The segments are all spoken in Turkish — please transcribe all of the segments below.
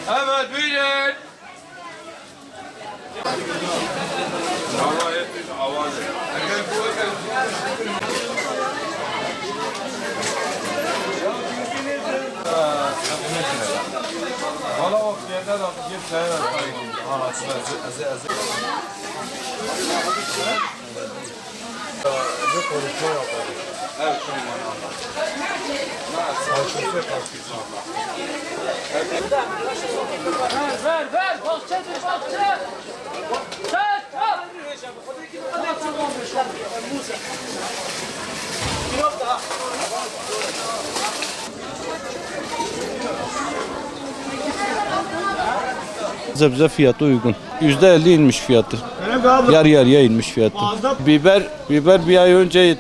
Evet, buyurun. Valla o yerden git sayar. Evet, ver, bahçedir bahçe. Sebze fiyatı uygun. %50 inmiş fiyatı. Yarı yarıya inmiş fiyatı. Biber bir ay önce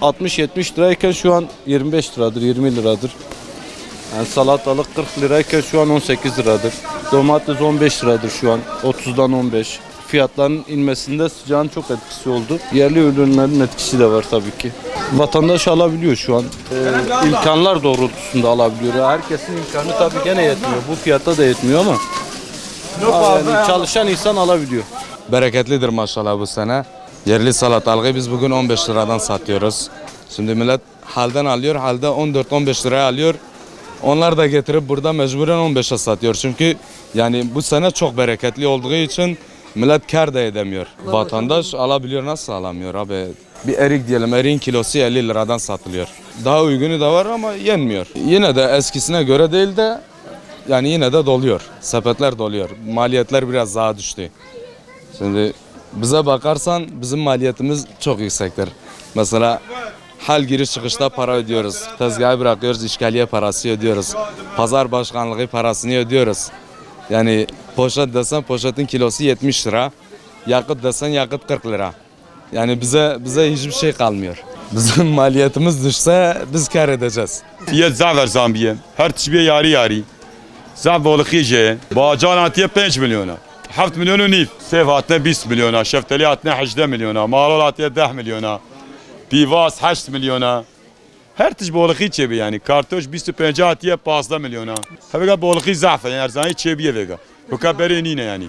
60-70 lirayken şu an 25 liradır, 20 liradır. Yani salatalık 40 lirayken şu an 18 liradır. Domates 15 liradır şu an, 30'dan 15. Fiyatların inmesinde sıcağın çok etkisi oldu. Yerli ürünlerin etkisi de var tabii ki. Vatandaş alabiliyor şu an. İmkanlar doğrultusunda alabiliyor. Herkesin imkanı tabii gene yetmiyor. Bu fiyata da yetmiyor ama yani çalışan insan alabiliyor. Bereketlidir maşallah bu sene. Yerli salatalığı biz bugün 15 liradan satıyoruz. Şimdi millet halden alıyor, halde 14-15 liraya alıyor. Onlar da getirip burada mecburen 15'e satıyor. Çünkü yani bu sene çok bereketli olduğu için millet kar da edemiyor. Vatandaş alabiliyor, nasıl alamıyor abi? Bir erik diyelim, eriğin kilosu 50 liradan satılıyor. Daha uygunu da var ama yenmiyor. Yine de eskisine göre değil de yani yine de doluyor. Sepetler doluyor. Maliyetler biraz daha düştü. Şimdi bize bakarsan bizim maliyetimiz çok yüksektir. Mesela hal giriş çıkışta para ödüyoruz. Tezgahı bırakıyoruz, işgaliye parası ödüyoruz. Pazar başkanlığı parasını ödüyoruz. Yani poşet desen poşetin kilosu 70 lira. Yakıt desen yakıt 40 lira. Yani bize hiçbir şey kalmıyor. Bizim maliyetimiz düşse biz kar edeceğiz. Fiyat zafer zambiye. Her tişbiye yari. Zafer balığı je. Bağcan atiye 5 milyona. 7 milyonu nif. Sef atne 20 milyona. Şeftali atne 8 milyona. Marul atiye 10 milyona. Pivas 8 milyona. Her tiş balığı çebi yani. Kartoş 25 atiye 15 milyona. Havega balığı zafer yani erzani çebiye vega. Bu kadar nine yani.